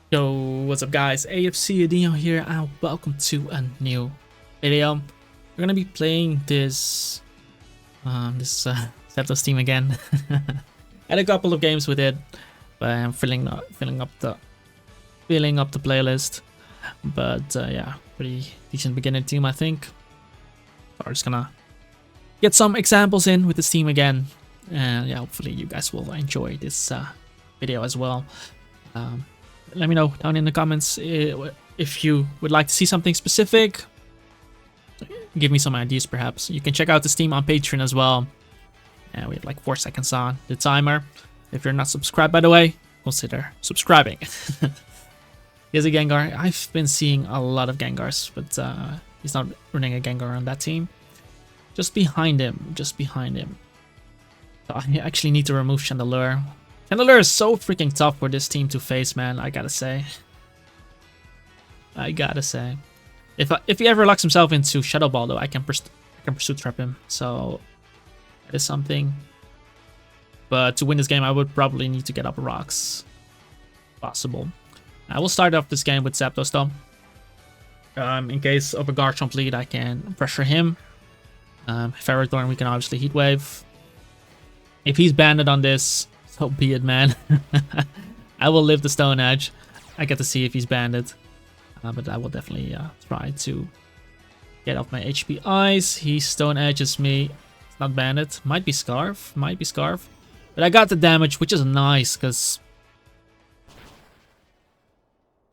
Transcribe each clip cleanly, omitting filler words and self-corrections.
Yo, what's up guys, AFC Adino here and welcome to a new video. We're gonna be playing this ZAPDOS team again. Had a couple of games with it, but I'm filling up the playlist. But yeah, pretty decent beginner team I think. So we're just gonna get some examples in with this team again. And yeah, hopefully you guys will enjoy this video as well. Let me know down in the comments if you would like to see something specific. Give me some ideas perhaps. You can check out this team on Patreon as well. And we have like 4 seconds on the timer. If you're not subscribed, by the way, consider subscribing. Here's a Gengar. I've been seeing a lot of Gengars, but he's not running a Gengar on that team. Just behind him. So I actually need to remove Chandelure. Chandelure is so freaking tough for this team to face, man. I gotta say. If he ever locks himself into Shadow Ball, though, I can Pursuit Trap him. So that is something. But to win this game, I would probably need to get up rocks. Possible. I will start off this game with ZAPDOS, though. In case of a Garchomp lead, I can pressure him. Ferrothorn, we can obviously Heat Wave. If he's banded on this, so be it, man. I will live the Stone Edge. I get to see if he's banded. But I will definitely try to get off my HP Ice. He Stone Edges me. It's not banded. Might be Scarf. But I got the damage, which is nice, because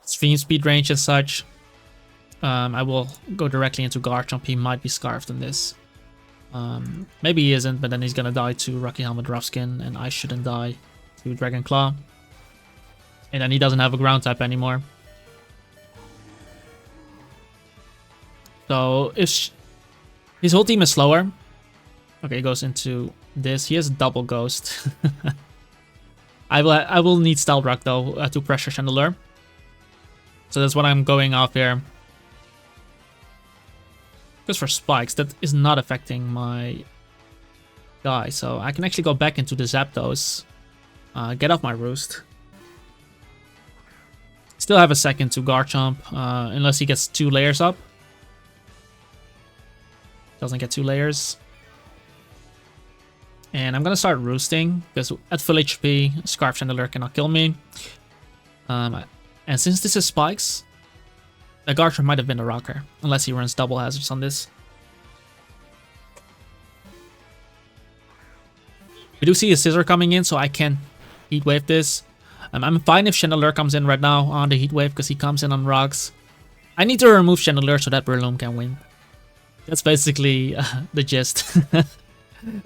stream speed range and such. I will go directly into Garchomp. He might be Scarfed in this. Maybe he isn't, but then he's gonna die to Rocky Helmet Rough Skin, and I shouldn't die to Dragon Claw. And then he doesn't have a ground type anymore. So if his whole team is slower. Okay, he goes into this. He has double Ghost. I will need Stealth Rock though to pressure Chandelure. So that's what I'm going off here. Because for spikes, that is not affecting my guy. So I can actually go back into the ZAPDOS. Get off my Roost. Still have a second to Garchomp. Unless he gets 2 layers up. Doesn't get 2 layers. And I'm going to start roosting. Because at full HP, Scarf Chandelure cannot kill me. And since this is spikes, the Garchomp might have been a rocker, unless he runs double hazards on this. We do see a Scissor coming in, so I can Heat Wave this. I'm fine if Chandelure comes in right now on the Heat Wave, because he comes in on rocks. I need to remove Chandelure so that Breloom can win. That's basically the gist. So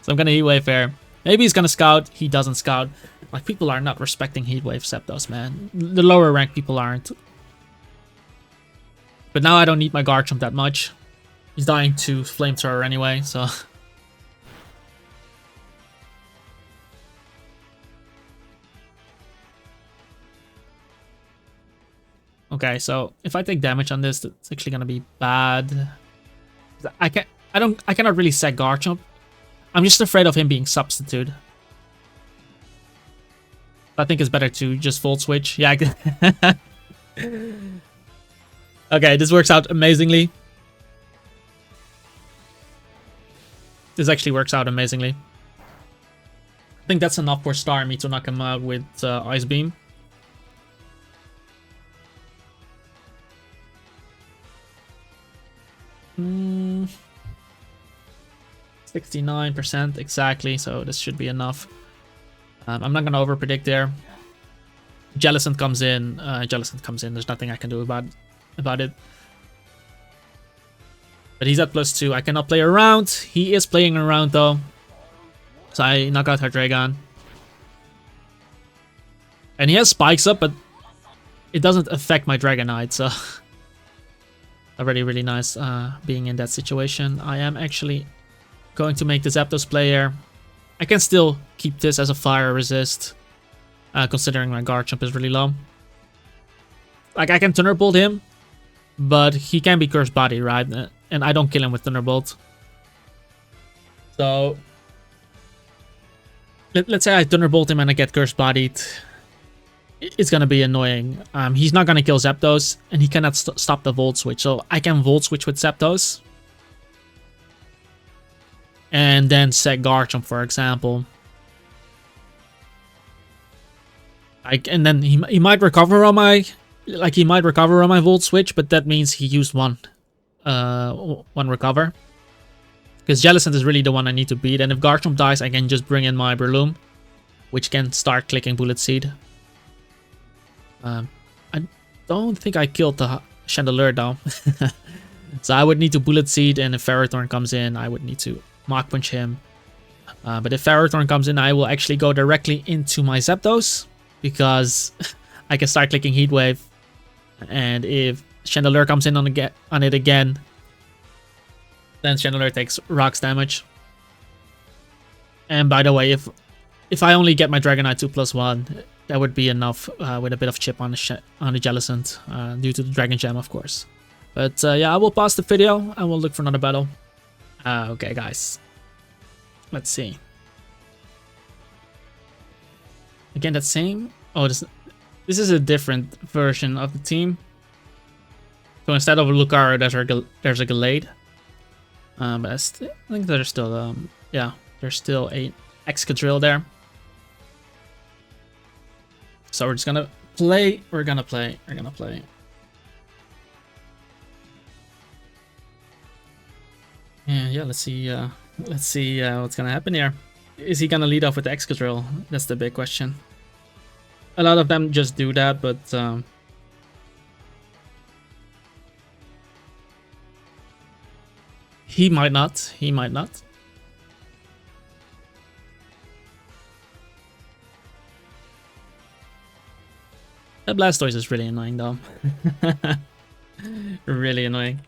I'm gonna Heat Wave here. Maybe he's gonna Scout, he doesn't Scout. Like, people are not respecting Heat Wave ZAPDOS, man. The lower rank people aren't. But now I don't need my Garchomp that much. He's dying to Flamethrower anyway, so... Okay, so if I take damage on this, it's actually gonna be bad. I cannot really set Garchomp. I'm just afraid of him being substitute. I think it's better to just Volt Switch. Yeah, okay, this works out amazingly. This actually works out amazingly. I think that's enough for Starmie to knock him out with Ice Beam. Hmm. 69% exactly, so this should be enough. I'm not gonna overpredict there. Jellicent comes in. There's nothing I can do about it. But he's at +2. I cannot play around. He is playing around though. So I knock out her Dragon. And he has spikes up, but it doesn't affect my Dragonite, so already really nice being in that situation. I am actually going to make the ZAPDOS player. I can still keep this as a fire resist, considering my Garchomp is really low. Like, I can Thunderbolt him, but he can be Cursed Body, right? And I don't kill him with Thunderbolt. So let's say I Thunderbolt him and I get Cursed Bodied. it's gonna be annoying. He's not gonna kill ZAPDOS, and he cannot stop the Volt Switch. So I can Volt Switch with ZAPDOS. And then set Garchomp, for example. And then he might recover on my... Like, he might recover on my Volt Switch, but that means he used one recover. Because Jellicent is really the one I need to beat. And if Garchomp dies, I can just bring in my Breloom, which can start clicking Bullet Seed. I don't think I killed the Chandelure though. So I would need to Bullet Seed, and if Ferrothorn comes in, I would need to Mach Punch him. But if Ferrothorn comes in, I will actually go directly into my ZAPDOS, because I can start clicking Heat Wave. And if Chandelure comes in on it again, then Chandelure takes rocks damage. And by the way, if I only get my Dragonite 2+1, that would be enough with a bit of chip on the Jellicent, due to the Dragon Gem, of course. But yeah, I will pause the video and we'll look for another battle. Okay, guys. Let's see. Again, that same... Oh, this is a different version of the team. So instead of a Lucario, there's a Gallade. But I think there's still... yeah, there's still a Excadrill there. So we're just gonna play. We're gonna play. And yeah, let's see what's gonna happen here. Is he gonna lead off with the Excadrill? That's the big question. A lot of them just do that, but he might not. He might not. That Blastoise is really annoying though. Really annoying.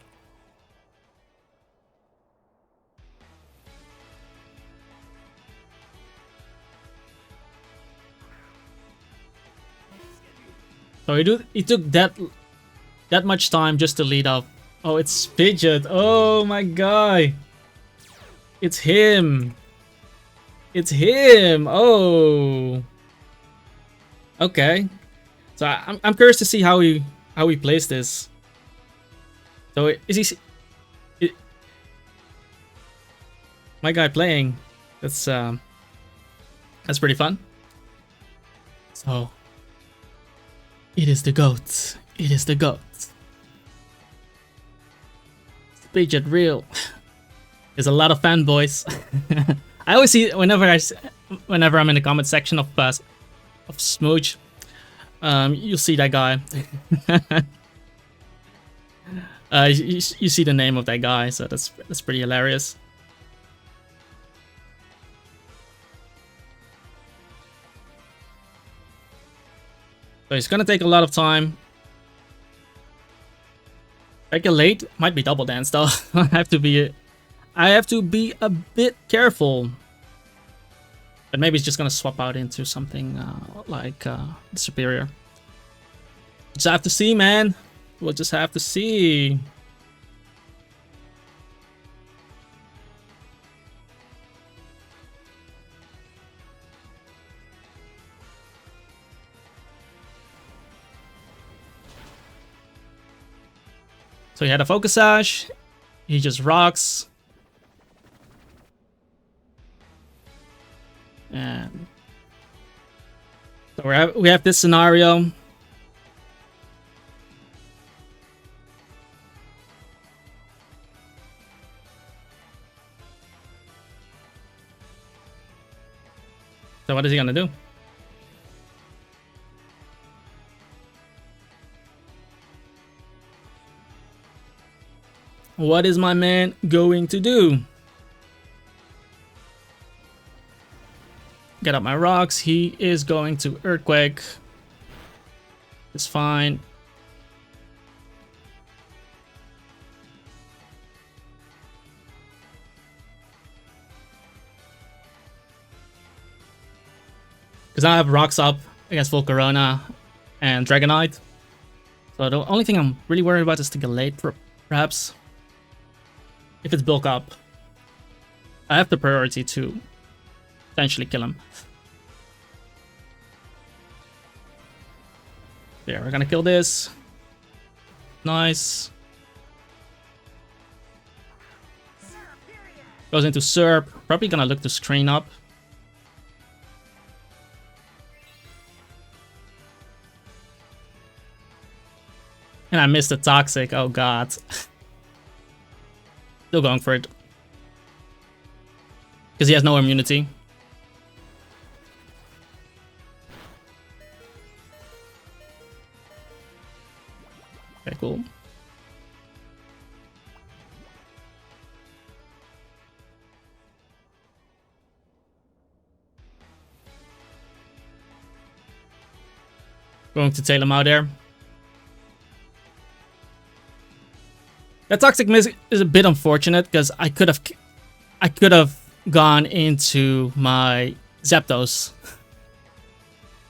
So he took that much time just to lead off. Oh, it's Fidget. Oh my god. It's him. It's him. Oh. Okay. So I'm curious to see how he plays this. So is he my guy playing? That's pretty fun. So it is the GOAT. It is the GOAT. Fidget real. There's a lot of fanboys. I always see whenever I'm in the comment section of Smooch. You'll see that guy. You see the name of that guy, so that's pretty hilarious. So it's gonna take a lot of time. Like a late might be double dance though. I have to be a bit careful. But maybe it's just gonna swap out into something like Superior. Just have to see, man. We'll just have to see. So he had a Focus Sash. He just rocks. And so we have this scenario. So what is he gonna do? What is my man going to do? Get up my rocks. He is going to Earthquake. It's fine. Because I have rocks up against Volcarona and Dragonite. So the only thing I'm really worried about is the Gallade, perhaps. If it's bulk up, I have the priority to potentially kill him. Yeah, we're gonna kill this. Nice. Goes into Serp. Probably gonna look to screen up. And I missed the Toxic. Oh god. Still going for it. Because he has no immunity. Okay, cool. Going to tail him out there. That Toxic miss is a bit unfortunate because I could have gone into my ZAPDOS.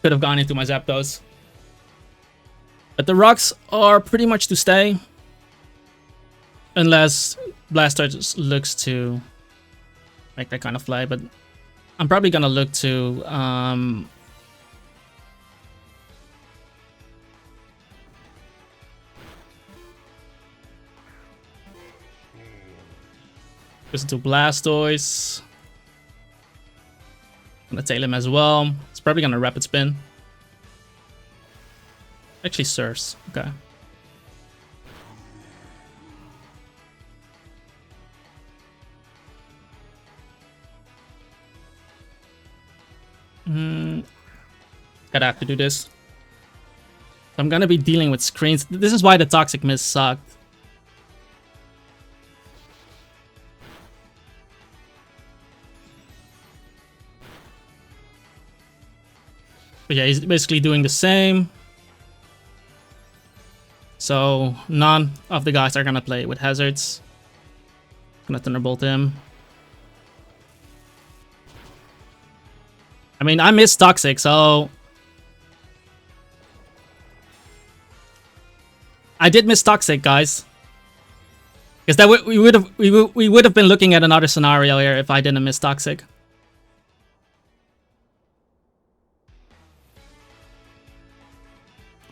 Could have gone into my ZAPDOS. But the rocks are pretty much to stay. Unless Blaster just looks to make that kind of play. But I'm probably gonna look to goes into Blastoise. Gonna tail him as well. It's probably gonna Rapid Spin. Actually Surfs. Okay. Gotta have to do this. I'm gonna be dealing with screens. This is why the Toxic miss sucked. But yeah, he's basically doing the same. So none of the guys are gonna play with hazards. Gonna Thunderbolt him. I mean, I missed Toxic, so I did miss Toxic, guys. Because that we would have been looking at another scenario here if I didn't miss Toxic.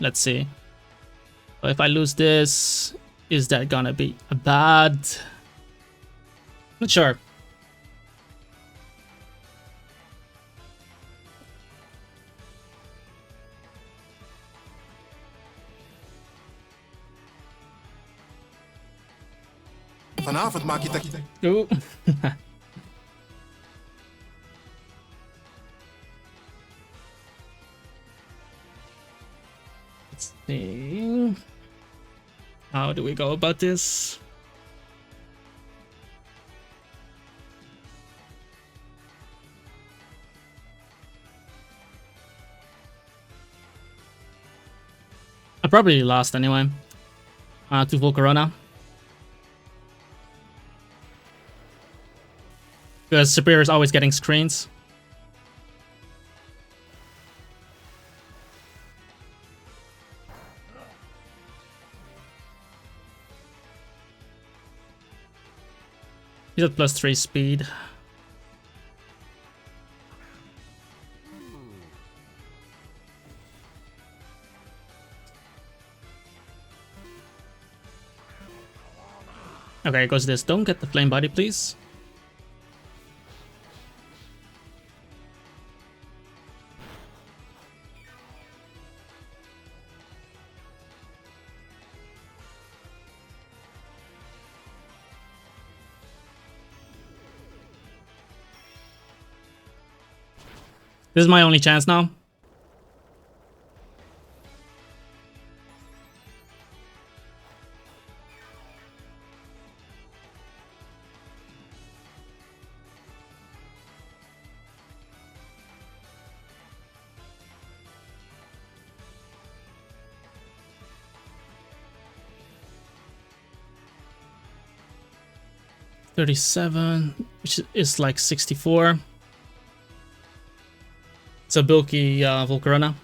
Let's see. So if I lose this, is that gonna be a bad? Not sure. Vanavond maak je dat. Ooh. Let's see. How do we go about this? I probably lost anyway. To Volcarona. Because Superior is always getting screens. He's at +3 speed. Okay, it goes this. Don't get the flame body, please. This is my only chance now. $37, which is like 64. It's a bulky Volcarona.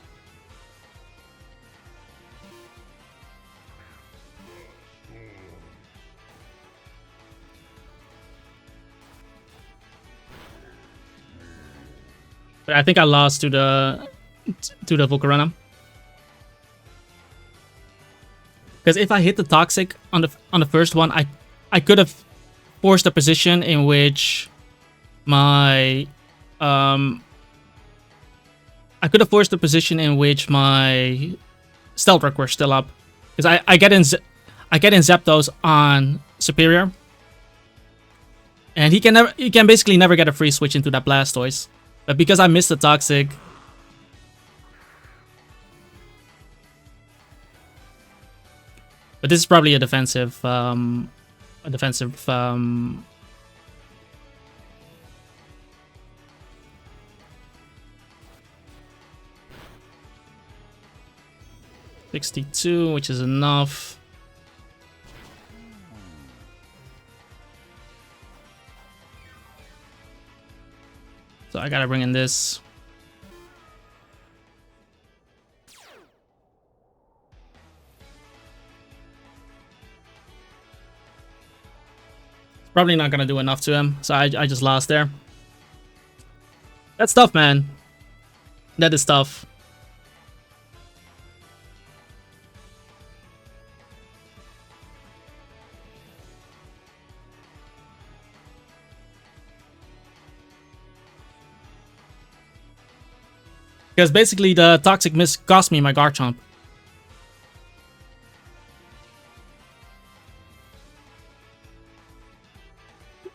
But I think I lost to the Volcarona. Because if I hit the toxic on the first one, I could have forced a position in which my I could have forced the position in which my stealth rock were still up, because I get in ZAPDOS on superior, and he can basically never get a free switch into that Blastoise. But because I missed the toxic, but this is probably a defensive 62, which is enough. So I gotta bring in this. Probably not gonna do enough to him, so I just lost there. That's tough, man. That is tough. Because basically the toxic miss cost me my Garchomp.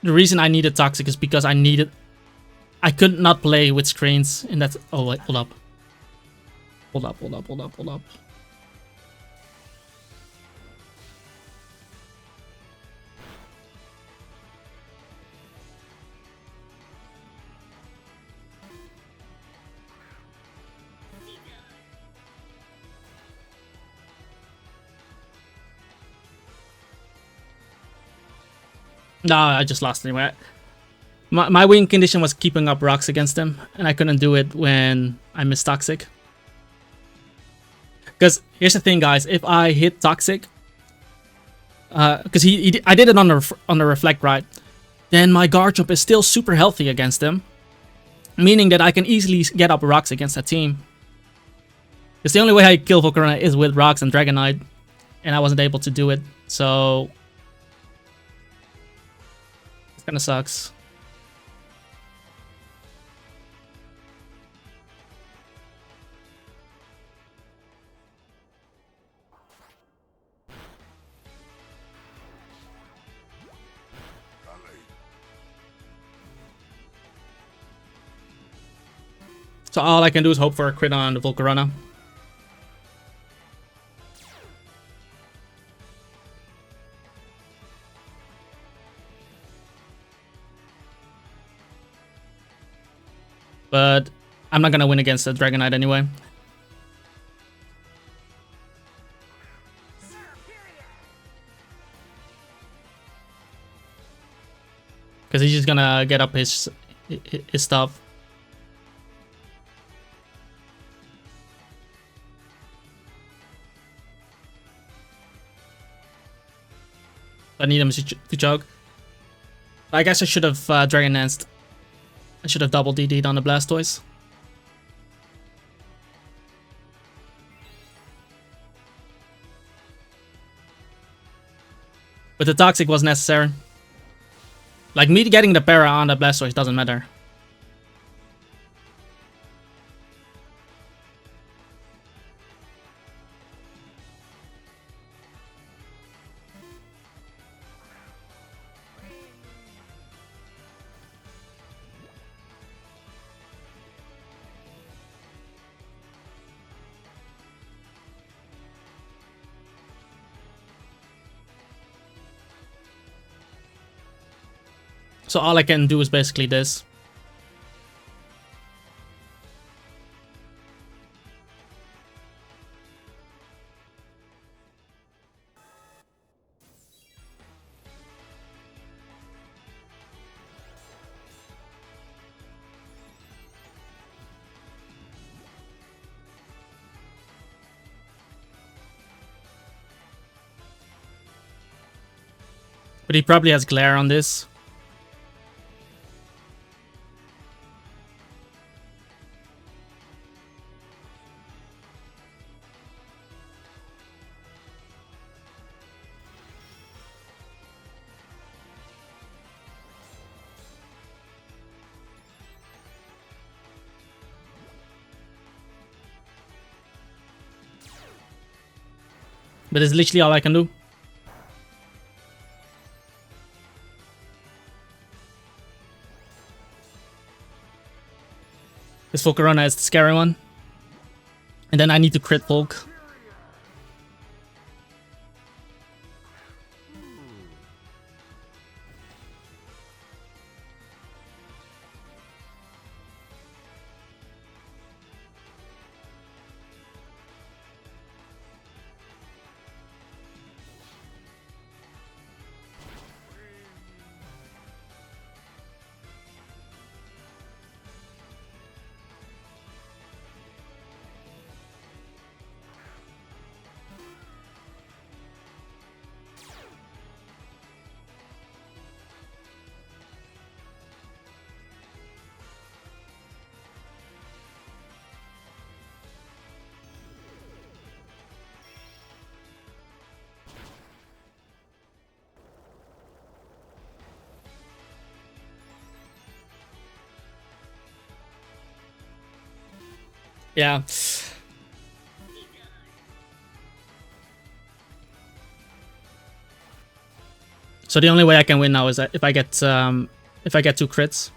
The reason I needed toxic is because I could not play with screens in that. Oh wait, hold up. No, I just lost anyway. My win condition was keeping up rocks against him, and I couldn't do it when I missed Toxic. Because here's the thing, guys. If I hit Toxic, because I did it on the Reflect, right? Then my Garchomp is still super healthy against him, meaning that I can easily get up rocks against that team. Because the only way I kill Volcarona is with rocks and Dragonite, and I wasn't able to do it, so it kind of sucks. So all I can do is hope for a crit on the Volcarona. But I'm not gonna win against the Dragonite anyway. Because he's just gonna get up his stuff. I need him to choke. I guess I should have Dragon Danced. I should have double DD'd on the Blastoise. But the Toxic was necessary. Like, me getting the Para on the Blastoise doesn't matter. So all I can do is basically this. But he probably has glare on this. But it's literally all I can do. This Volcarona is the scary one. And then I need to crit Volk. Yeah. So the only way I can win now is that if I get 2 crits.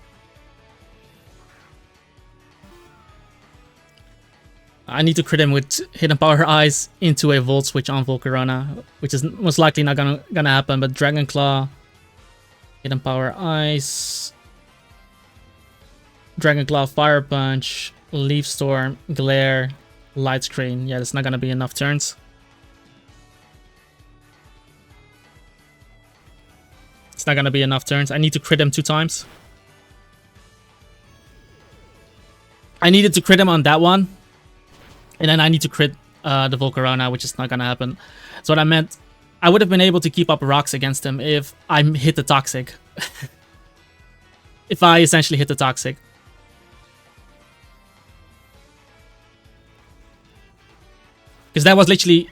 I need to crit him with Hidden Power Eyes into a Volt Switch on Volcarona, which is most likely not gonna happen, but Dragon Claw, Hidden Power Eyes, Dragon Claw, Fire Punch, Leaf Storm, Glare, Light Screen. Yeah, that's not gonna be enough turns. It's not gonna be enough turns. I need to crit him 2 times. I needed to crit him on that one. And then I need to crit the Volcarona, which is not gonna happen. So what I meant, I would have been able to keep up rocks against him if I hit the Toxic. If I essentially hit the Toxic. Because that was literally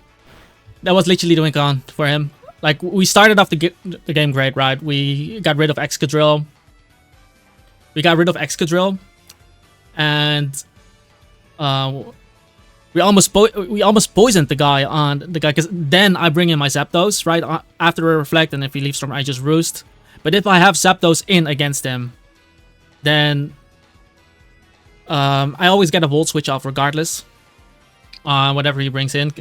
the win con for him. Like, we started off the game great, right? We got rid of Excadrill. And we almost poisoned the guy because then I bring in my ZAPDOS, right? After a Reflect, and if he leaves Storm, I just Roost. But if I have ZAPDOS in against him, then I always get a Volt Switch off regardless. Whatever he brings in.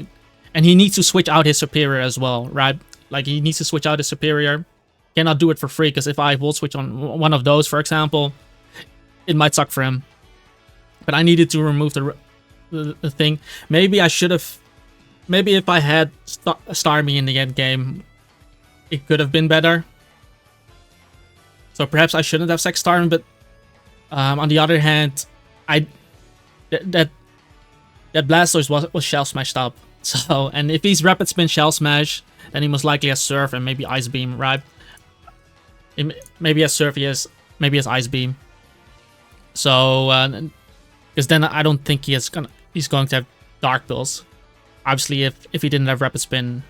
And he needs to switch out his Superior as well, right? Like, he needs to switch out his Superior. Cannot do it for free, because if I Volt Switch on one of those, for example, it might suck for him. But I needed to remove the thing. Maybe I should have... Maybe if I had Starmie in the end game, it could have been better. So perhaps I shouldn't have Sex Starmie, but on the other hand, that Blastoise was Shell Smashed up. So, and if he's Rapid Spin Shell Smash, then he most likely has Surf and maybe Ice Beam, right? Maybe has Surf, maybe has Ice Beam. So, because then I don't think he's going to have Dark Pulse. Obviously, if he didn't have Rapid Spin,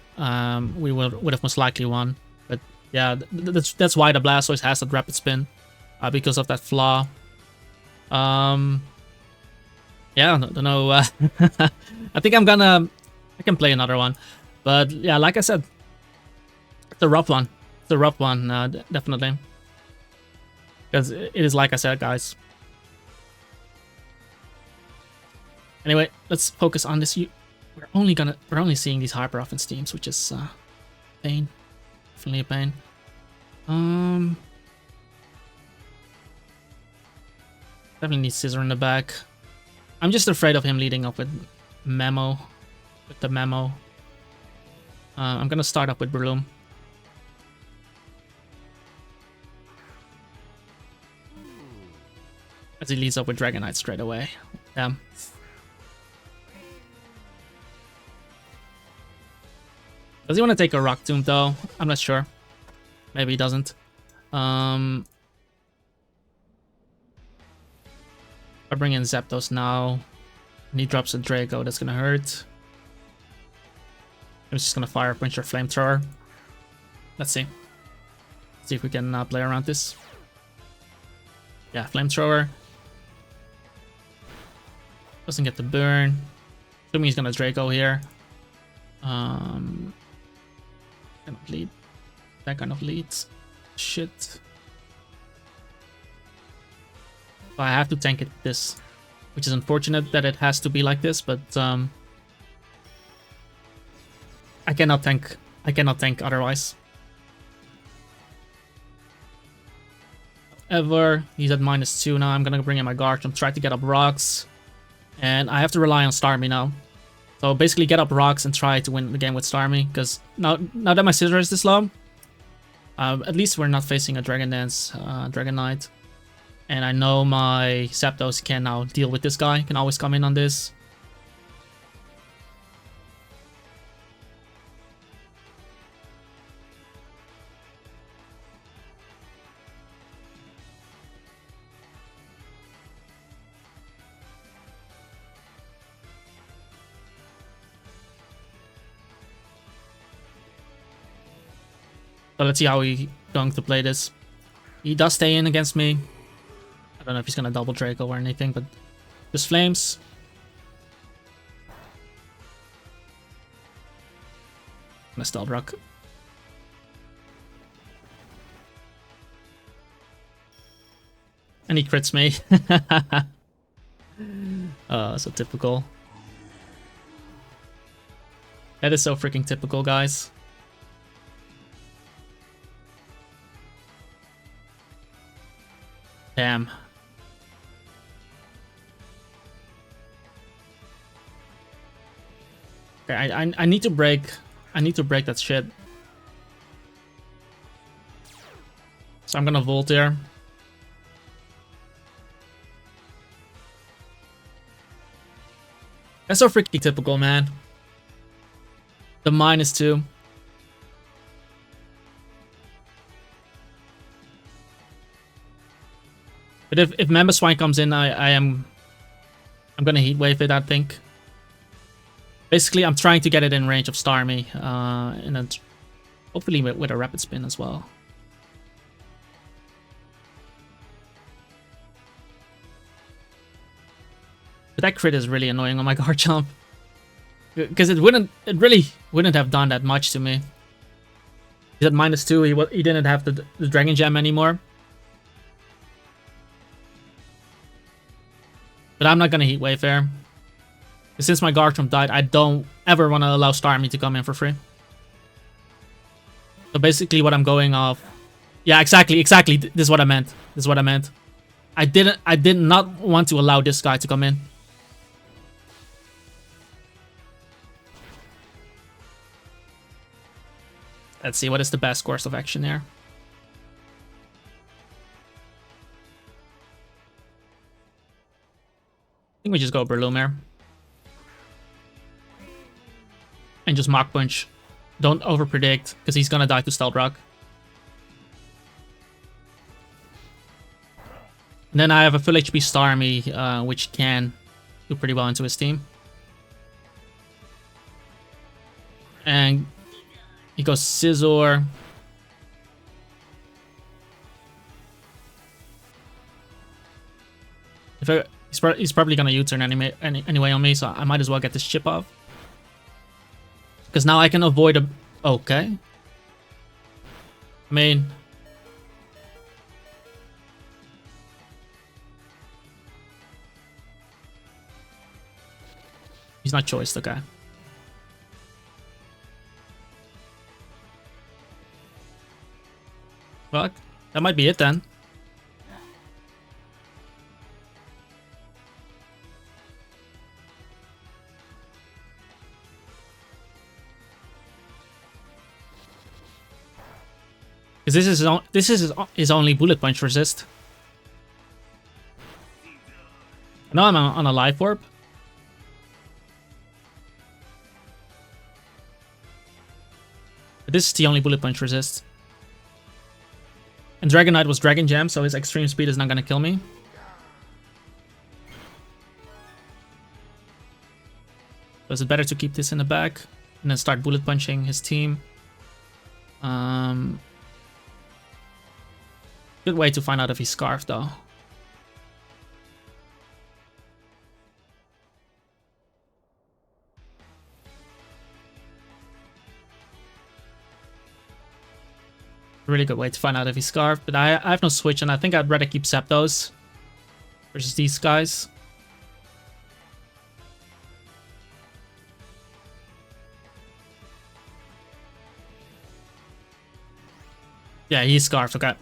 we would have most likely won. But yeah, that's why the Blastoise has that Rapid Spin, because of that flaw. Yeah, I don't know. I think I can play another one. But yeah, like I said, it's a rough one. It's a rough one, definitely. Because it is like I said, guys. Anyway, let's focus on this. We're only seeing these Hyper Offense teams, which is pain. Definitely a pain. Definitely need Scissor in the back. I'm just afraid of him leading up with Memo. With the Memo. I'm gonna start up with Breloom. As he leads up with Dragonite straight away. Yeah. Does he want to take a Rock Tomb though? I'm not sure. Maybe he doesn't. I bring in Zapdos now. And he drops a Draco, that's gonna hurt. I'm just gonna fire Punch or Flamethrower. Let's see. See if we can play around this. Yeah, Flamethrower. Doesn't get the burn. Assuming he's gonna Draco here. Cannot lead. That kind of leads. Shit. But I have to tank it this, which is unfortunate that it has to be like this, but I cannot tank. I cannot tank otherwise. Ever. He's at -2 now. I'm gonna bring in my guard and try to get up rocks. And I have to rely on Starmie now. So basically get up rocks and try to win the game with Starmie. Because now that my Scizor is this low, at least we're not facing a Dragonite. And I know my ZAPDOS can now deal with this guy. Can always come in on this. So let's see how he's going to play this. He does stay in against me. I don't know if he's gonna double Draco or anything, but just flames. I'm gonna stealth rock. And he crits me. So typical. That is so freaking typical, guys. Damn. Okay, I need to break. I need to break that shit. So I'm gonna Volt here. That's so freaking typical, man. The -2. But if Swine comes in, I'm gonna Heat Wave it, I think. Basically, I'm trying to get it in range of Starmie, and then hopefully with a Rapid Spin as well. But that crit is really annoying on my guard jump, because it really wouldn't have done that much to me. He's at -2. He didn't have the Dragon Gem anymore. But I'm not gonna Heat Wave here. Since my Garchomp died, I don't ever want to allow Starmie to come in for free. So basically what I'm going off... Yeah, exactly. This is what I meant. I did not want to allow this guy to come in. Let's see, what is the best course of action here? I think we just go Breloom here. And just Mach Punch. Don't overpredict, because he's gonna die to Stealth Rock. And then I have a full HP Starmie, which can do pretty well into his team. And he goes Scizor. He's probably gonna U-turn anyway on me, so I might as well get this chip off. Because now I can avoid a... Okay. I mean... He's not choiced, okay. Well, that might be it then. Because this is his only Bullet Punch resist. I know I'm on a Life Orb. But this is the only Bullet Punch resist. And Dragonite was Dragon Gem, so his extreme speed is not gonna kill me. So is it better to keep this in the back and then start Bullet Punching his team? Good way to find out if he's Scarfed though. really good way to find out if he's Scarf. But I have no switch, and I think I'd rather keep ZAPDOS versus these guys. Yeah, he's Scarf, okay.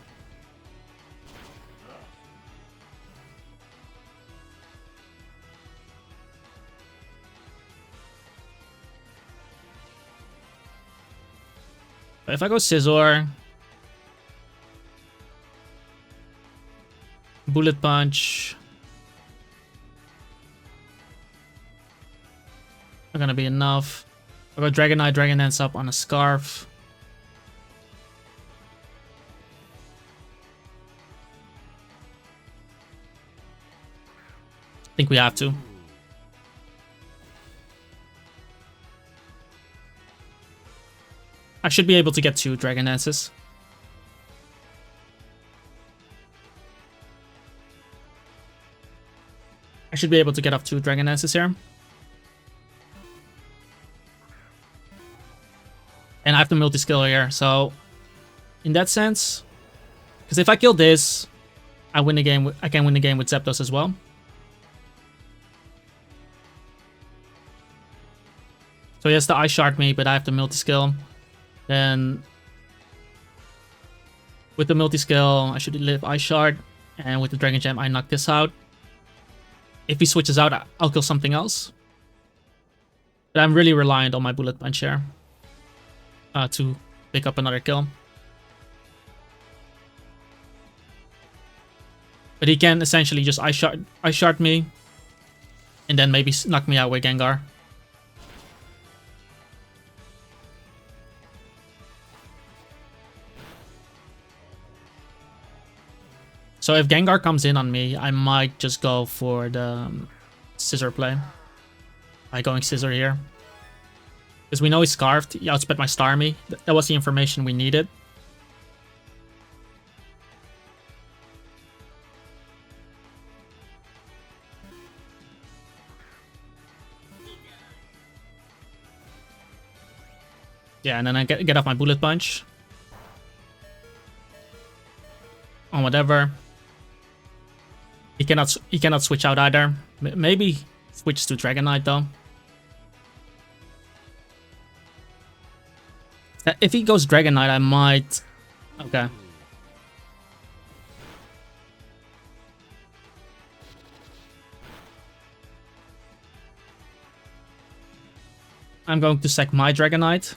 But if I go Scissor, Bullet Punch, not gonna be enough. I'll go Dragonite, Dragon Dance up on a Scarf. I think we have to. I should be able to get 2 Dragon Dances. I should be able to get off 2 Dragon Dances here. And I have the multi-skill here, so in that sense, because if I kill this, I win the game. I can win the game with ZAPDOS as well. So he has to Ice Shard me, but I have the multi-skill. Then with the multi-skill, I should live Ice Shard, and with the Dragon Gem, I knock this out. If he switches out, I'll kill something else. But I'm really reliant on my Bullet Punch here to pick up another kill. But he can essentially just Ice Shard me, and then maybe knock me out with Gengar. So if Gengar comes in on me, I might just go for the Scissor play by going Scissor here. Because we know he's Scarfed, he outsped my Starmie. That was the information we needed. Yeah, and then I get off my Bullet Punch. On whatever. He cannot switch out either. Maybe switch to Dragonite though. If he goes Dragonite, I might. Okay. I'm going to sack my Dragonite.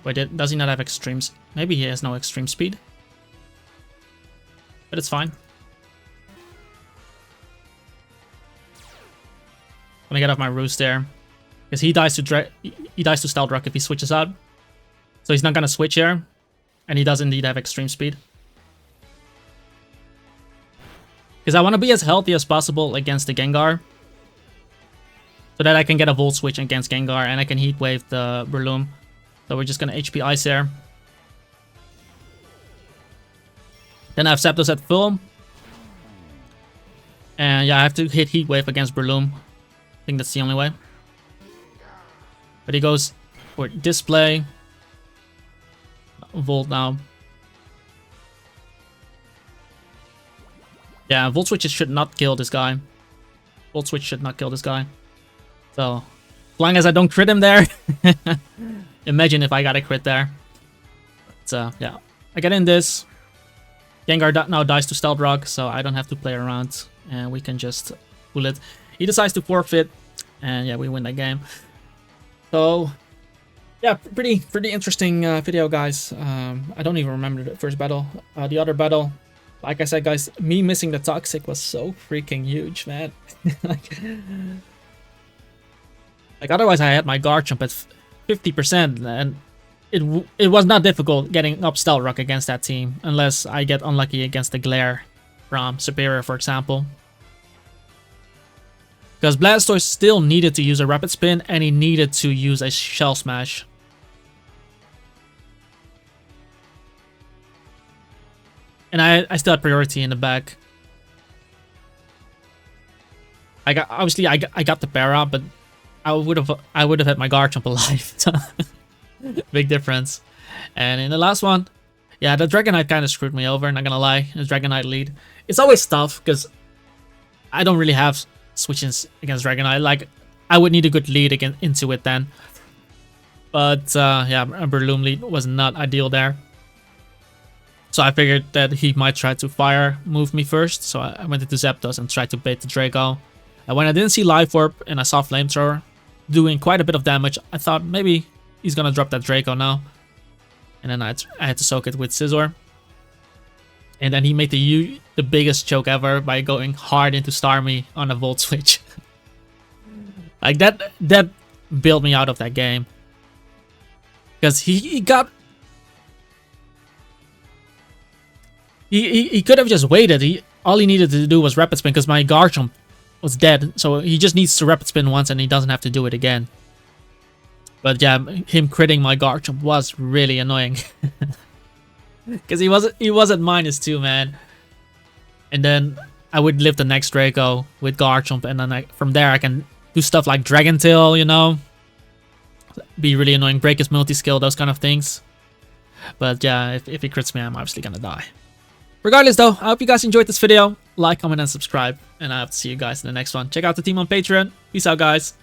Wait, does he not have extremes? Maybe he has no extreme speed. But it's fine. Let me get off my Roost there. Because he dies to Stealth Rock if he switches out. So he's not gonna switch here. And he does indeed have extreme speed. Because I want to be as healthy as possible against the Gengar. So that I can get a Volt Switch against Gengar and I can Heat Wave the Breloom. So we're just gonna HP Ice there. Then I have ZAPDOS at full. And yeah, I have to hit Heat Wave against Breloom. I think that's the only way. But he goes for Display. Volt now. Yeah, Volt Switch should not kill this guy. Volt Switch should not kill this guy. So, as long as I don't crit him there. Imagine if I got a crit there. But yeah, I get in this. Gengar now dies to Stealth Rock, so I don't have to play around. And we can just pull it. He decides to forfeit. And yeah, we win that game. So, yeah, pretty interesting video, guys. I don't even remember the first battle. The other battle, like I said, guys, me missing the Toxic was so freaking huge, man. like otherwise I had my guard jump at 50%, and it was not difficult getting up Stealth Rock against that team, unless I get unlucky against the Glare from Superior, for example. Because Blastoise still needed to use a Rapid Spin, and he needed to use a Shell Smash. And I still had priority in the back. I got the para, but I would have had my Garchomp alive. Big difference. And in the last one, yeah, the Dragonite kind of screwed me over, not gonna lie. The Dragonite lead. It's always tough because I don't really have switches against Dragonite. Like, I would need a good lead into it then. But yeah, a Breloom lead was not ideal there. So I figured that he might try to fire move me first. So I went into ZAPDOS and tried to bait the Draco. And when I didn't see Life Orb and I saw Flamethrower doing quite a bit of damage, I thought maybe he's gonna drop that Draco now. And then I had to soak it with Scizor. And then he made the biggest choke ever by going hard into Starmie on a Volt Switch. Like that bailed me out of that game. Because he could have just waited. All he needed to do was Rapid Spin because my Garchomp was dead. So he just needs to Rapid Spin once and he doesn't have to do it again. But yeah, him critting my Garchomp was really annoying. Because he was at -2, man. And then I would live the next Draco with Garchomp, and then from there I can do stuff like Dragon Tail, you know. Be really annoying, break his multi-skill, those kind of things. But yeah, if he crits me, I'm obviously gonna die. Regardless though, I hope you guys enjoyed this video. Like, comment, and subscribe. And I hope to see you guys in the next one. Check out the team on Patreon. Peace out, guys.